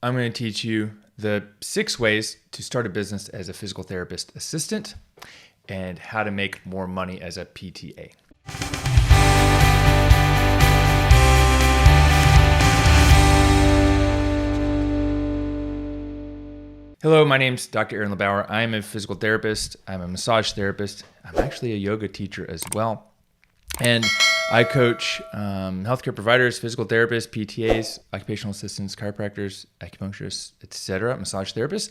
I'm going to teach you the 6 ways to start a business as a physical therapist assistant and how to make more money as a PTA. Hello, my name's Dr. LeBauer. I'm a physical therapist. I'm a massage therapist. I'm actually a yoga teacher as well. And I coach healthcare providers, physical therapists, PTAs, occupational assistants, chiropractors, acupuncturists, etc., massage therapists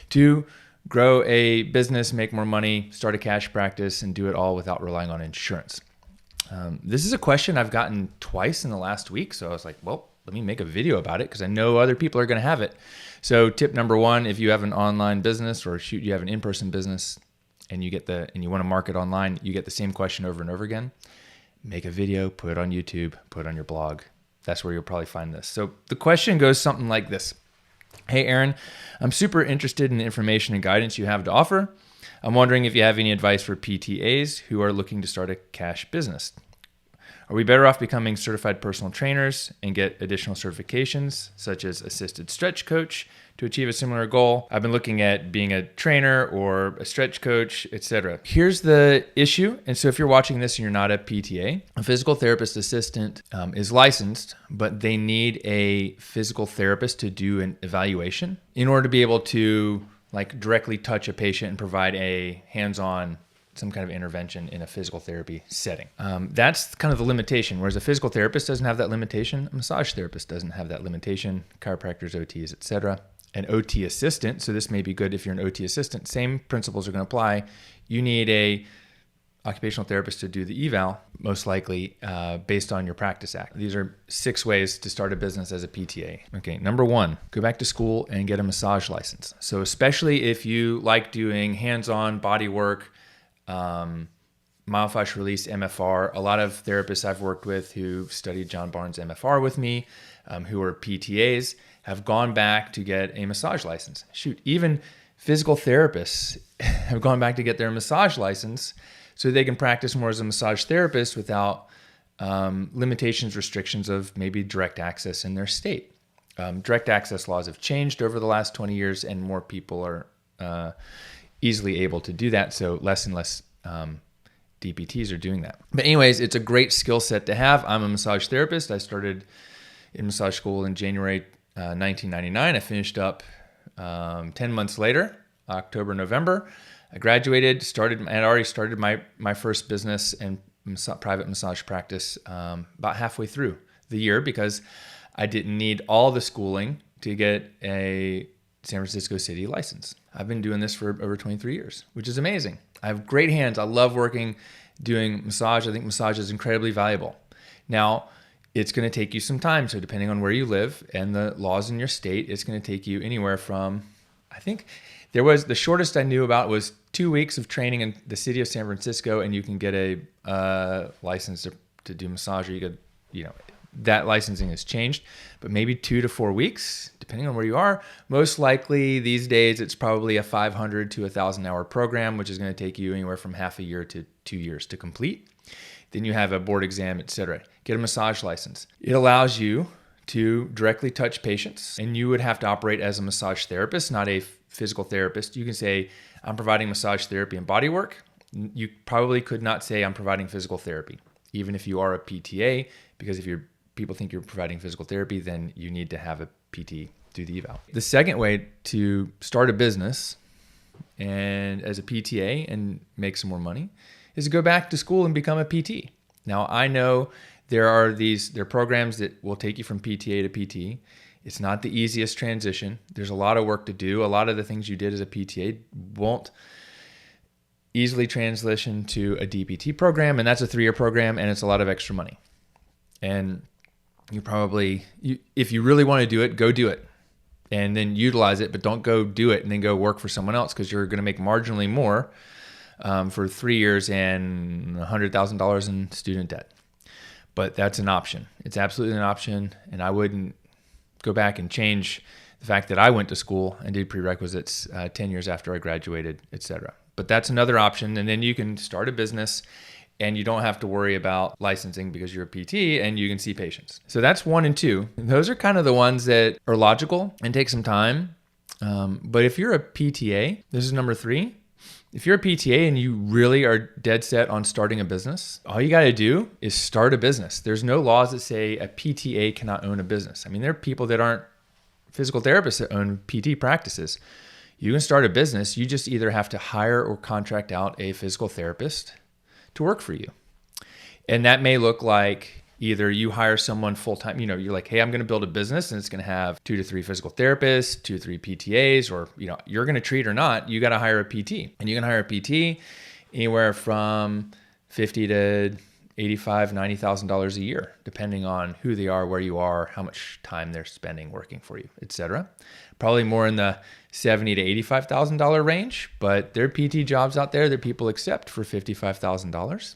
to grow a business, make more money, start a cash practice, and do it all without relying on insurance. This is a question I've gotten twice in the last week, so I was like, well, let me make a video about it because I know other people are going to have it. So tip number 1, if you have an online business or you have an in-person business and you want to market online, you get the same question over and over again. Make a video, put it on YouTube, put it on your blog. That's where you'll probably find this. So the question goes something like this. Hey, Aaron, I'm super interested in the information and guidance you have to offer. I'm wondering if you have any advice for PTAs who are looking to start a cash business. Are we better off becoming certified personal trainers and get additional certifications, such as assisted stretch coach, to achieve a similar goal? I've been looking at being a trainer or a stretch coach, etc. Here's the issue. And so if you're watching this and you're not a PTA, a physical therapist assistant is licensed, but they need a physical therapist to do an evaluation in order to be able to directly touch a patient and provide a hands-on some kind of intervention in a physical therapy setting. That's kind of the limitation. Whereas a physical therapist doesn't have that limitation, a massage therapist doesn't have that limitation, chiropractors, OTs, etc. An OT assistant, so this may be good if you're an OT assistant, same principles are going to apply. You need a occupational therapist to do the eval, most likely based on your practice act. These are 6 ways to start a business as a PTA. Okay, number 1, go back to school and get a massage license. So especially if you like doing hands-on body work, myofascial release, MFR. A lot of therapists I've worked with who studied John Barnes MFR with me, who are PTAs, have gone back to get a massage license. Shoot, even physical therapists have gone back to get their massage license so they can practice more as a massage therapist without limitations, restrictions of maybe direct access in their state. Direct access laws have changed over the last 20 years and more people are easily able to do that. So less and less DPTs are doing that. But anyways, it's a great skill set to have. I'm a massage therapist. I started in massage school in January 1999. I finished up 10 months later, October, November. I graduated, had already started my first business and private massage practice about halfway through the year because I didn't need all the schooling to get a San Francisco City license. I've been doing this for over 23 years, which is amazing. I have great hands. I love doing massage. I think massage is incredibly valuable. Now, it's going to take you some time. So depending on where you live and the laws in your state, it's going to take you anywhere from, I think the shortest I knew about was 2 weeks of training in the city of San Francisco, and you can get a license to do massage. Or you could, that licensing has changed, but maybe 2 to 4 weeks, depending on where you are. Most likely these days, it's probably a 500 to 1,000 hour program, which is going to take you anywhere from half a year to 2 years to complete. Then you have a board exam, etc. Get a massage license. It allows you to directly touch patients, and you would have to operate as a massage therapist, not a physical therapist. You can say, I'm providing massage therapy and body work. You probably could not say I'm providing physical therapy, even if you are a PTA, because if people think you're providing physical therapy, then you need to have a PT do the eval. The second way to start a business and as a PTA and make some more money is to go back to school and become a PT. Now, I know there are programs that will take you from PTA to PT. It's not the easiest transition. There's a lot of work to do. A lot of the things you did as a PTA won't easily transition to a DPT program, and that's a 3-year program, and it's a lot of extra money. And if you really want to do it, go do it and then utilize it, but don't go do it and then go work for someone else because you're going to make marginally more for 3 years and $100,000 in student debt. But that's an option. It's absolutely an option, and I wouldn't go back and change the fact that I went to school and did prerequisites 10 years after I graduated, etc. But that's another option, and then you can start a business and you don't have to worry about licensing because you're a PT and you can see patients. So that's 1 and 2. Those are kind of the ones that are logical and take some time. But if you're a PTA, this is number 3. If you're a PTA and you really are dead set on starting a business, all you got to do is start a business. There's no laws that say a PTA cannot own a business. I mean, there are people that aren't physical therapists that own PT practices. You can start a business. You just either have to hire or contract out a physical therapist to work for you. And that may look like either you hire someone full-time, you're like, hey, I'm going to build a business and it's going to have 2 to 3 physical therapists, 2 to 3 PTAs, or, you're going to treat or not, you got to hire a PT. And you can hire a PT anywhere from $50,000 to $85,000, $90,000 a year, depending on who they are, where you are, how much time they're spending working for you, etc. Probably more in the $70,000 to $85,000 range, but there are PT jobs out there that people accept for $55,000.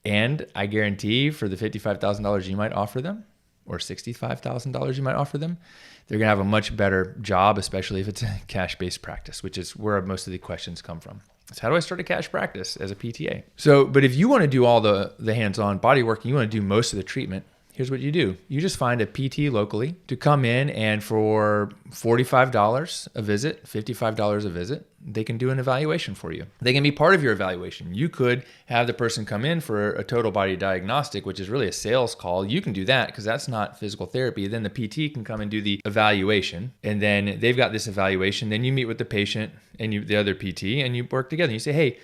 And I guarantee for the $55,000 you might offer them, or $65,000 you might offer them, they're going to have a much better job, especially if it's a cash-based practice, which is where most of the questions come from. So how do I start a cash practice as a PTA? But if you want to do all the hands-on body work, and you want to do most of the treatment, here's what you do. You just find a PT locally to come in, and for $45 a visit, $55 a visit, they can do an evaluation for you. They can be part of your evaluation. You could have the person come in for a total body diagnostic, which is really a sales call. You can do that because that's not physical therapy. Then the PT can come and do the evaluation, and then they've got this evaluation. Then you meet with the patient and the other PT, and you work together. You say, hey,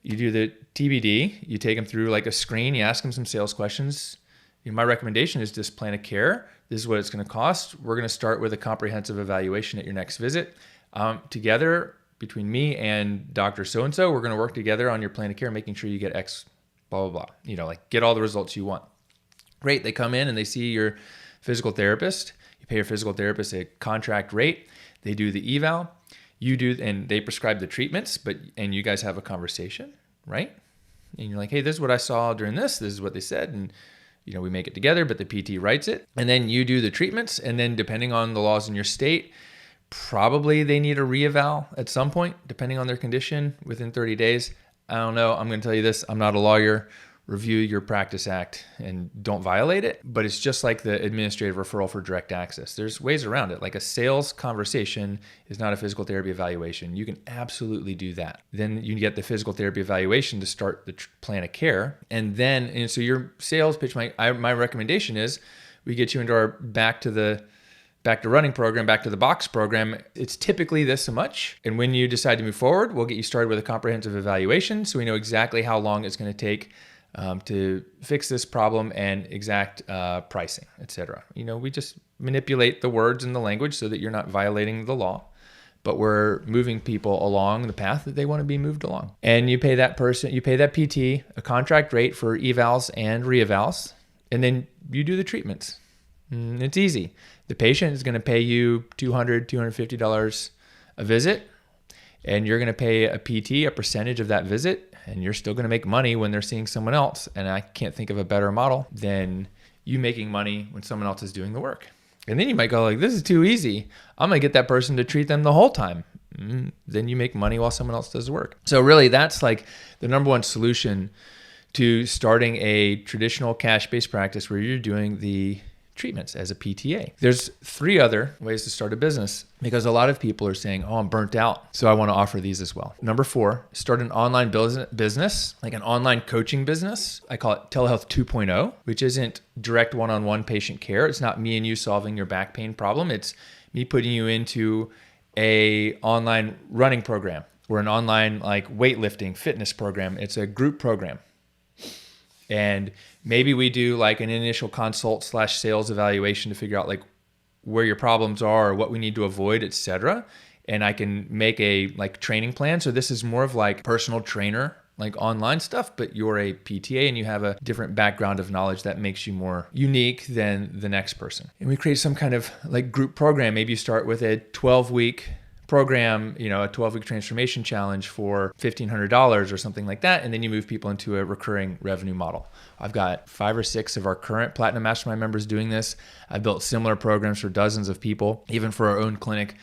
you do the TBD, you take them through like a screen, you ask them some sales questions. My recommendation is this plan of care. This is what it's going to cost. We're going to start with a comprehensive evaluation at your next visit. Together, between me and Dr. So-and-so, we're going to work together on your plan of care, making sure you get X, blah, blah, blah. Get all the results you want. Great. They come in and they see your physical therapist. You pay your physical therapist a contract rate. They do the eval. You do, and they prescribe the treatments, and you guys have a conversation, right? And you're like, hey, this is what I saw during this. This is what they said. And we make it together, but the PT writes it. And then you do the treatments. And then depending on the laws in your state, probably they need a reeval at some point, depending on their condition, within 30 days. I don't know. I'm going to tell you this. I'm not a lawyer. Review your practice act and don't violate it. But it's just like the administrative referral for direct access. There's ways around it. Like a sales conversation is not a physical therapy evaluation. You can absolutely do that. Then you get the physical therapy evaluation to start the plan of care. And so your sales pitch, my recommendation is we get you into our back to running program, back to the box program. It's typically this much. And when you decide to move forward, we'll get you started with a comprehensive evaluation so we know exactly how long it's going to take to fix this problem and exact pricing, etc. We just manipulate the words and the language so that you're not violating the law, but we're moving people along the path that they want to be moved along. And you pay that PT a contract rate for evals and reevals, and then you do the treatments. It's easy. The patient is going to pay you $200, $250 a visit, and you're going to pay a PT a percentage of that visit, and you're still going to make money when they're seeing someone else. And I can't think of a better model than you making money when someone else is doing the work. And then you might go like, this is too easy. I'm going to get that person to treat them the whole time. Then you make money while someone else does the work. So really that's like the number one solution to starting a traditional cash-based practice where you're doing the treatments as a PTA. There's 3 other ways to start a business because a lot of people are saying, oh, I'm burnt out, so I want to offer these as well. Number 4, start an online business, like an online coaching business. I call it Telehealth 2.0, which isn't direct one-on-one patient care. It's not me and you solving your back pain problem. It's me putting you into a online running program or an online like weightlifting fitness program. It's a group program. And maybe we do like an initial consult / sales evaluation to figure out like where your problems are or what we need to avoid, etc. And I can make a like training plan. So this is more of like personal trainer, like online stuff, but you're a PTA and you have a different background of knowledge that makes you more unique than the next person. And we create some kind of like group program. Maybe you start with a 12-week program, a 12-week transformation challenge for $1,500 or something like that. And then you move people into a recurring revenue model. I've got 5 or 6 of our current Platinum Mastermind members doing this. I've built similar programs for dozens of people, even for our own clinic.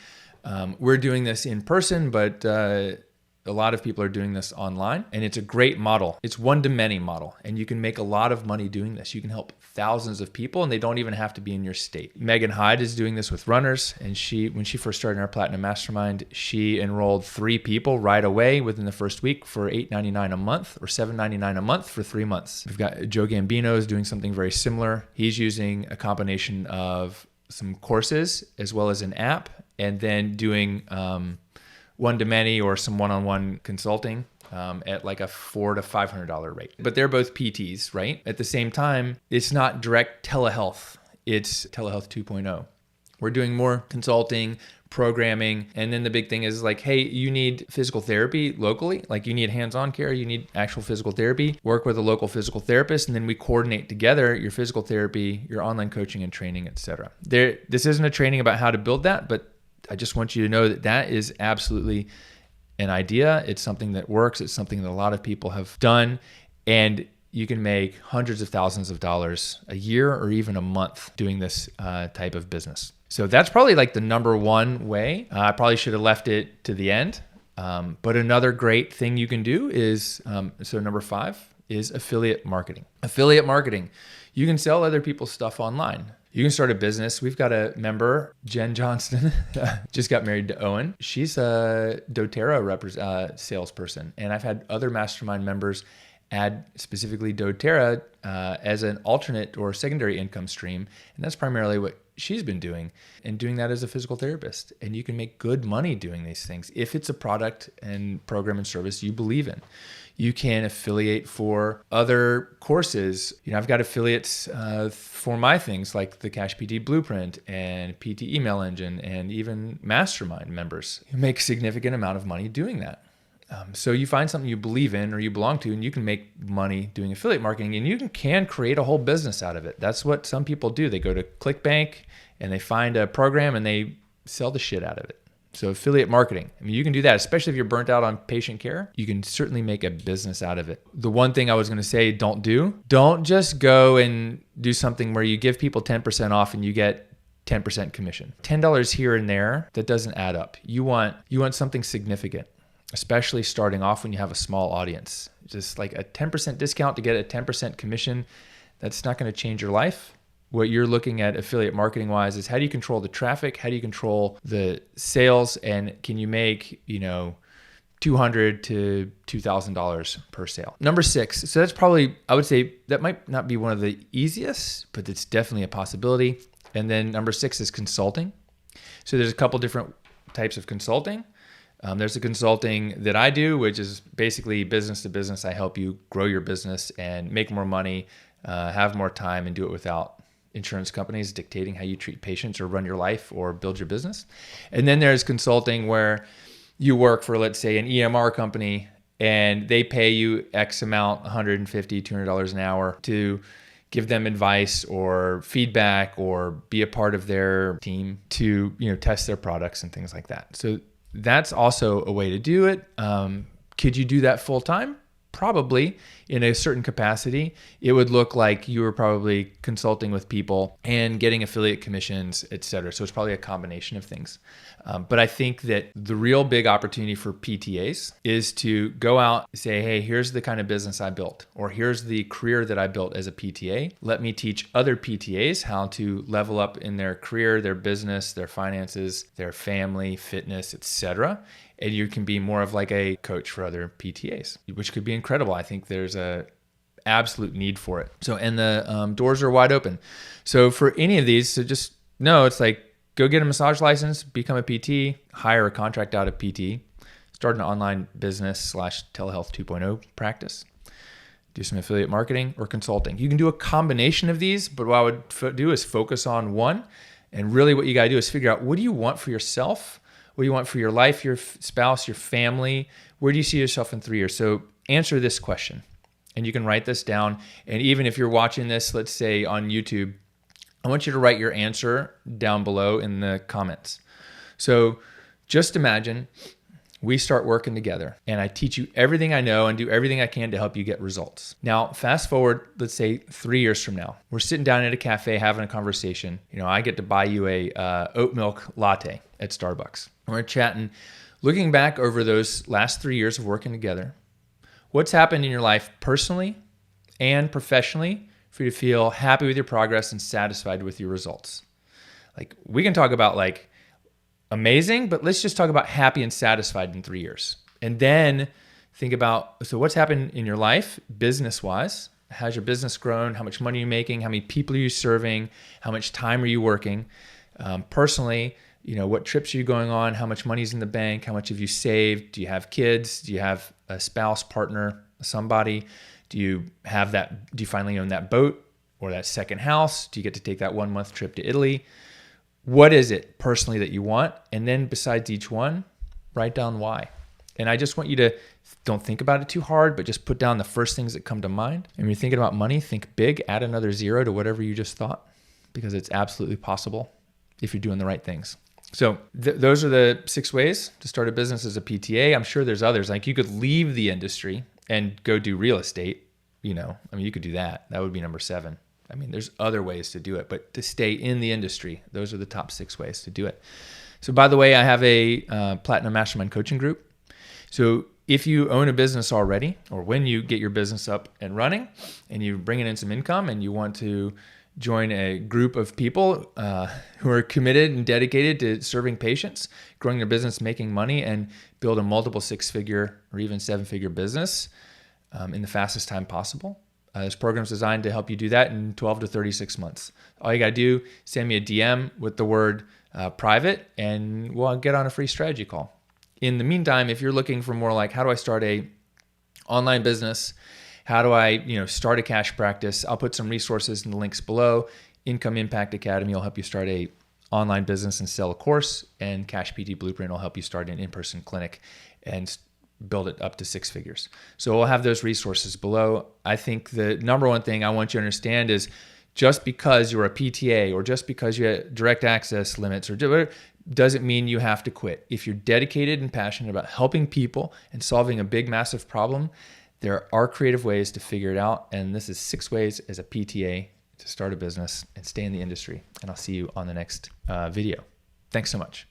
We're doing this in person, but a A lot of people are doing this online, and it's a great model. It's one-to-many model, and you can make a lot of money doing this. You can help thousands of people, and they don't even have to be in your state. Megan Hyde is doing this with runners, and when she first started in our Platinum Mastermind, she enrolled 3 people right away within the first week for $8.99 a month or $7.99 a month for 3 months. We've got Joe Gambino is doing something very similar. He's using a combination of some courses as well as an app, and then doing one-to-many or some one-on-one consulting at like a $400 to $500 rate. But they're both PTs, right? At the same time, it's not direct telehealth. It's telehealth 2.0. We're doing more consulting, programming, and then the big thing is like, hey, you need physical therapy locally, like you need hands-on care, you need actual physical therapy, work with a local physical therapist, and then we coordinate together your physical therapy, your online coaching and training, etc. This isn't a training about how to build that, but I just want you to know that that is absolutely an idea. It's something that works. It's something that a lot of people have done, and you can make hundreds of thousands of dollars a year or even a month doing this type of business. So that's probably like the number one way. I probably should have left it to the end. But another great thing you can do is, so number 5 is affiliate marketing. Affiliate marketing. You can sell other people's stuff online. You can start a business. We've got a member, Jen Johnston, just got married to Owen. She's a doTERRA salesperson. And I've had other mastermind members add specifically doTERRA as an alternate or secondary income stream. And that's primarily what she's been doing, and doing that as a physical therapist. And you can make good money doing these things if it's a product and program and service you believe in. You can affiliate for other courses. You know, I've got affiliates for my things like the Cash PT Blueprint and PT Email Engine, and even Mastermind members who make a significant amount of money doing that. So you find something you believe in or you belong to, and you can make money doing affiliate marketing, and you can create a whole business out of it. That's what some people do. They go to ClickBank and they find a program and they sell the shit out of it. So affiliate marketing, I mean, you can do that, especially if you're burnt out on patient care. You can certainly make a business out of it. The one thing I was going to say, don't just go and do something where you give people 10% off and you get 10% commission. $10 here and there, that doesn't add up. You want something significant, especially starting off when you have a small audience. Just like a 10% discount to get a 10% commission, that's not going to change your life. What you're looking at affiliate marketing wise is how do you control the traffic? How do you control the sales? And can you make, $200 to $2,000 per sale? Number 6. So that's probably, I would say that might not be one of the easiest, but it's definitely a possibility. And then number 6 is consulting. So there's a couple different types of consulting. There's a consulting that I do, which is basically business to business. I help you grow your business and make more money, have more time, and do it without insurance companies dictating how you treat patients or run your life or build your business. And then there's consulting where you work for, let's say, an EMR company, and they pay you X amount, $150, $200 an hour, to give them advice or feedback or be a part of their team to, test their products and things like that. So that's also a way to do it. Could you do that full time? Probably in a certain capacity. It would look like you were probably consulting with people and getting affiliate commissions, et cetera. So it's probably a combination of things. But I think that the real big opportunity for PTAs is to go out and say, hey, here's the kind of business I built, or here's the career that I built as a PTA. Let me teach other PTAs how to level up in their career, their business, their finances, their family, fitness, et cetera. And you can be more of like a coach for other PTAs, which could be incredible. I think there's a absolute need for it. So, and the doors are wide open. So for any of these, so just know it's like, go get a massage license, become a PT, hire a contract out of PT, start an online business / telehealth 2.0 practice, do some affiliate marketing or consulting. You can do a combination of these, but what I would do is focus on one. And really what you got to do is figure out, what do you want for yourself? What do you want for your life, your spouse, your family? Where do you see yourself in 3 years? So answer this question, and you can write this down. And even if you're watching this, let's say on YouTube, I want you to write your answer down below in the comments. So just imagine we start working together and I teach you everything I know and do everything I can to help you get results. Now, fast forward, let's say 3 years from now, we're sitting down at a cafe having a conversation. I get to buy you a oat milk latte at Starbucks. We're chatting, looking back over those last 3 years of working together. What's happened in your life personally and professionally for you to feel happy with your progress and satisfied with your results? Like, we can talk about like amazing, but let's just talk about happy and satisfied in 3 years. And then think about, so what's happened in your life business-wise? How's your business grown? How much money are you making? How many people are you serving? How much time are you working? Personally, what trips are you going on? How much money is in the bank? How much have you saved? Do you have kids? Do you have a spouse, partner, somebody? Do you finally own that boat or that second house? Do you get to take that 1 month trip to Italy? What is it personally that you want? And then besides each one, write down why. And I just want you to don't think about it too hard, but just put down the first things that come to mind. And when you're thinking about money, think big, add another 0 to whatever you just thought, because it's absolutely possible if you're doing the right things. So those are the 6 ways to start a business as a PTA. I'm sure there's others. Like, you could leave the industry and go do real estate. You could do that. That would be number 7. There's other ways to do it, but to stay in the industry, those are the top 6 ways to do it. So by the way, I have a Platinum Mastermind coaching group. So if you own a business already, or when you get your business up and running and you're bringing in some income and you want to join a group of people who are committed and dedicated to serving patients, growing their business, making money, and build a multiple 6-figure or even 7-figure business in the fastest time possible. This program is designed to help you do that in 12 to 36 months. All you got to do, send me a DM with the word private, and we'll get on a free strategy call. In the meantime, if you're looking for more like, how do I start a online business? How do I start a cash practice? I'll put some resources in the links below. Income Impact Academy will help you start a online business and sell a course, and Cash PT Blueprint will help you start an in-person clinic and build it up to 6 figures. So we'll have those resources below. I think the number one thing I want you to understand is, just because you're a PTA or just because you have direct access limits or whatever, doesn't mean you have to quit. If you're dedicated and passionate about helping people and solving a big, massive problem, there are creative ways to figure it out. And this is 6 ways as a PTA to start a business and stay in the industry. And I'll see you on the next video. Thanks so much.